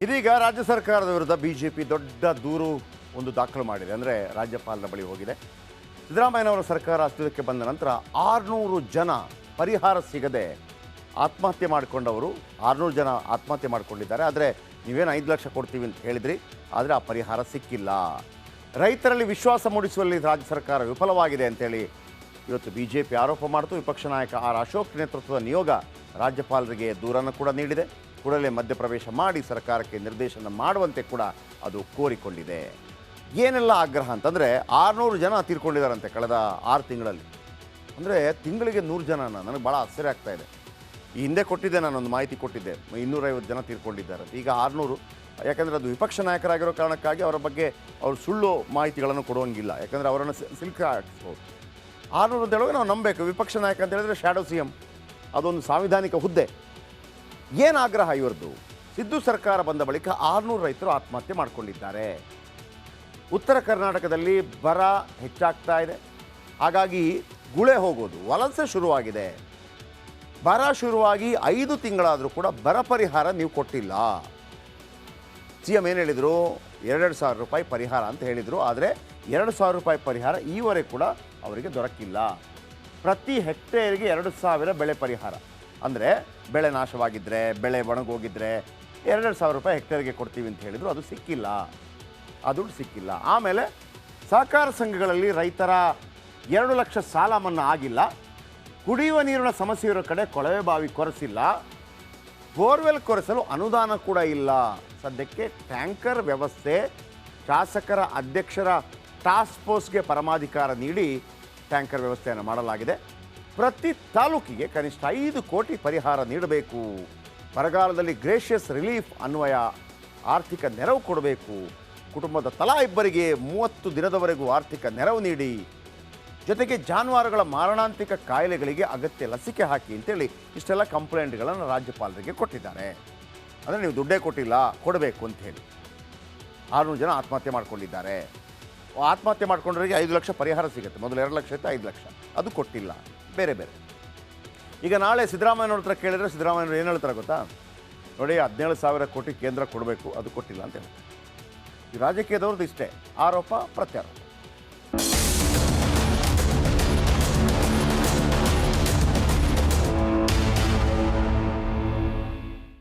ಇದೀಗ ರಾಜ್ಯ ಸರ್ಕಾರದ ವಿರುದ್ಧ ಬಿಜೆಪಿ ದೊಡ್ಡ ದೂರು ಒಂದು ದಾಖಲು ಮಾಡಿದೆ. ಅಂದರೆ ರಾಜ್ಯಪಾಲರ ಬಳಿ ಹೋಗಿದೆ. ಸಿದ್ದರಾಮಯ್ಯನವರ ಸರ್ಕಾರ ಅಸ್ತಿತ್ವಕ್ಕೆ ಬಂದ ನಂತರ 600 ಜನ ಪರಿಹಾರ ಸಿಗದೆ ಆತ್ಮಹತ್ಯೆ ಮಾಡಿಕೊಂಡವರು 600 ಜನ ಆತ್ಮಹತ್ಯೆ ಮಾಡಿಕೊಂಡಿದ್ದಾರೆ. ಆದರೆ ನೀವೇನು 5 ಲಕ್ಷ ಕೊಡ್ತೀವಿ ಅಂತ ಹೇಳಿದ್ರಿ, ಆದರೆ ಆ ಪರಿಹಾರ ಸಿಕ್ಕಿಲ್ಲ. ರೈತರಲ್ಲಿ ವಿಶ್ವಾಸ ಮೂಡಿಸುವಲ್ಲಿ ರಾಜ್ಯ ಸರ್ಕಾರ ವಿಫಲವಾಗಿದೆ ಅಂತೇಳಿ ಇವತ್ತು ಬಿಜೆಪಿ ಆರೋಪ ಮಾಡಿತು. ವಿಪಕ್ಷ ನಾಯಕ ಆರ್ ಅಶೋಕ್ ನೇತೃತ್ವದ ನಿಯೋಗ ರಾಜ್ಯಪಾಲರಿಗೆ ದೂರನ್ನು ಕೂಡ ನೀಡಿದೆ. ಕೂಡಲೇ ಮಧ್ಯಪ್ರವೇಶ ಮಾಡಿ ಸರ್ಕಾರಕ್ಕೆ ನಿರ್ದೇಶನ ಮಾಡುವಂತೆ ಕೂಡ ಅದು ಕೋರಿಕೊಂಡಿದೆ. ಏನೆಲ್ಲ ಆಗ್ರಹ ಅಂತಂದರೆ 600 ಜನ ತೀರ್ಕೊಂಡಿದ್ದಾರಂತೆ ಕಳೆದ 6 ತಿಂಗಳಲ್ಲಿ. ಅಂದರೆ ತಿಂಗಳಿಗೆ 100 ಜನನ. ನನಗೆ ಭಾಳ ಆಶ್ಚರ್ಯ ಆಗ್ತಾ ಇದೆ. ಈ ಹಿಂದೆ ಕೊಟ್ಟಿದ್ದೆ, ನಾನೊಂದು ಮಾಹಿತಿ ಕೊಟ್ಟಿದ್ದೆ, 250 ಜನ ತೀರ್ಕೊಂಡಿದ್ದಾರೆ. ಈಗ 600. ಯಾಕಂದರೆ ಅದು ವಿಪಕ್ಷ ನಾಯಕರಾಗಿರೋ ಕಾರಣಕ್ಕಾಗಿ ಅವರ ಬಗ್ಗೆ ಅವರು ಸುಳ್ಳು ಮಾಹಿತಿಗಳನ್ನು ಕೊಡುವಂಗಿಲ್ಲ. ಯಾಕಂದರೆ ಅವರನ್ನು ಸಿಲ್ಕ್ ಹಾಕಿಸ್ಬೋದು. 600 ಅಂತ ಹೇಳುವಾಗ ನಾವು ನಂಬಬೇಕು. ವಿಪಕ್ಷ ನಾಯಕ ಅಂತ ಹೇಳಿದ್ರೆ ಶ್ಯಾಡೋ CM, ಅದೊಂದು ಸಾಂವಿಧಾನಿಕ ಹುದ್ದೆ. ಏನು ಆಗ್ರಹ ಇವರದ್ದು? ಸಿದ್ದು ಸರ್ಕಾರ ಬಂದ ಬಳಿಕ 600 ರೈತರು ಆತ್ಮಹತ್ಯೆ ಮಾಡಿಕೊಂಡಿದ್ದಾರೆ. ಉತ್ತರ ಕರ್ನಾಟಕದಲ್ಲಿ ಬರ ಹೆಚ್ಚಾಗ್ತಾ ಇದೆ. ಹಾಗಾಗಿ ಗುಳೆ ಹೋಗೋದು, ವಲಸೆ ಶುರುವಾಗಿದೆ. ಬರ ಶುರುವಾಗಿ 5 ತಿಂಗಳಾದರೂ ಕೂಡ ಬರ ಪರಿಹಾರ ನೀವು ಕೊಟ್ಟಿಲ್ಲ. CM ಏನು ಹೇಳಿದರು? 2,000 ರೂಪಾಯಿ ಪರಿಹಾರ ಅಂತ ಹೇಳಿದರು. ಆದರೆ 2,000 ರೂಪಾಯಿ ಪರಿಹಾರ ಈವರೆಗೆ ಕೂಡ ಅವರಿಗೆ ದೊರಕಿಲ್ಲ. ಪ್ರತಿ ಹೆಕ್ಟೇರಿಗೆ 2,000 ಬೆಳೆ ಪರಿಹಾರ. ಅಂದರೆ ಬೆಳೆ ನಾಶವಾಗಿದ್ದರೆ, ಬೆಳೆ ಒಣಗೋಗಿದ್ದರೆ 2,000 ರೂಪಾಯಿ ಹೆಕ್ಟೇರ್ಗೆ ಕೊಡ್ತೀವಿ ಅಂತ ಹೇಳಿದರು. ಅದು ಸಿಕ್ಕಿಲ್ಲ, ಆ ದುಡ್ಡು ಸಿಕ್ಕಿಲ್ಲ. ಆಮೇಲೆ ಸಹಕಾರ ಸಂಘಗಳಲ್ಲಿ ರೈತರ 2 ಲಕ್ಷ ಸಾಲ ಮನ್ನಾ ಆಗಿಲ್ಲ. ಕುಡಿಯುವ ನೀರಿನ ಸಮಸ್ಯೆ ಇರೋ ಕಡೆ ಕೊಳವೆ ಬಾವಿ ಕೊರೆಸಿಲ್ಲ. ಬೋರ್ವೆಲ್ ಕೊರೆಸಲು ಅನುದಾನ ಕೂಡ ಇಲ್ಲ. ಸದ್ಯಕ್ಕೆ ಟ್ಯಾಂಕರ್ ವ್ಯವಸ್ಥೆ ಶಾಸಕರ ಅಧ್ಯಕ್ಷರ ಟಾಸ್ಕ್ ಫೋರ್ಸ್ಗೆ ಪರಮಾಧಿಕಾರ ನೀಡಿ ಟ್ಯಾಂಕರ್ ವ್ಯವಸ್ಥೆಯನ್ನು ಮಾಡಲಾಗಿದೆ. ಪ್ರತಿ ತಾಲೂಕಿಗೆ ಕನಿಷ್ಠ 5 ಕೋಟಿ ಪರಿಹಾರ ನೀಡಬೇಕು. ಬರಗಾಲದಲ್ಲಿ ಗ್ರೇಷಿಯಸ್ ರಿಲೀಫ್ ಅನ್ವಯ ಆರ್ಥಿಕ ನೆರವು ಕೊಡಬೇಕು. ಕುಟುಂಬದ ತಲಾ ಇಬ್ಬರಿಗೆ 30 ದಿನದವರೆಗೂ ಆರ್ಥಿಕ ನೆರವು ನೀಡಿ. ಜೊತೆಗೆ ಜಾನುವಾರುಗಳ ಮಾರಣಾಂತಿಕ ಕಾಯಿಲೆಗಳಿಗೆ ಅಗತ್ಯ ಲಸಿಕೆ ಹಾಕಿ ಅಂತೇಳಿ ಇಷ್ಟೆಲ್ಲ ಕಂಪ್ಲೇಂಟ್ಗಳನ್ನು ರಾಜ್ಯಪಾಲರಿಗೆ ಕೊಟ್ಟಿದ್ದಾರೆ. ಅಂದರೆ ನೀವು ದುಡ್ಡೇ ಕೊಟ್ಟಿಲ್ಲ, ಕೊಡಬೇಕು ಅಂತ ಹೇಳಿ 600 ಜನ ಆತ್ಮಹತ್ಯೆ ಮಾಡ್ಕೊಂಡಿದ್ದಾರೆ. ಆತ್ಮಹತ್ಯೆ ಮಾಡ್ಕೊಂಡ್ರಿಗೆ 5 ಲಕ್ಷ ಪರಿಹಾರ ಸಿಗುತ್ತೆ. ಮೊದಲು 2 ಲಕ್ಷ ಇತ್ತು, 5 ಲಕ್ಷ ಅದು ಕೊಟ್ಟಿಲ್ಲ. ಬೇರೆ ಬೇರೆ. ಈಗ ನಾಳೆ ಸಿದ್ದರಾಮಯ್ಯನವ್ರ ಹತ್ರ ಕೇಳಿದರೆ ಸಿದ್ದರಾಮಯ್ಯನವ್ರು ಏನು ಹೇಳ್ತಾರೆ ಗೊತ್ತಾ? ನೋಡಿ, 17,000 ಕೋಟಿ ಕೇಂದ್ರ ಕೊಡಬೇಕು, ಅದು ಕೊಟ್ಟಿಲ್ಲ ಅಂತ ಹೇಳ್ತಾರೆ. ಈ ರಾಜಕೀಯದವ್ರದ್ದು ಇಷ್ಟೇ, ಆರೋಪ ಪ್ರತ್ಯಾರೋಪ.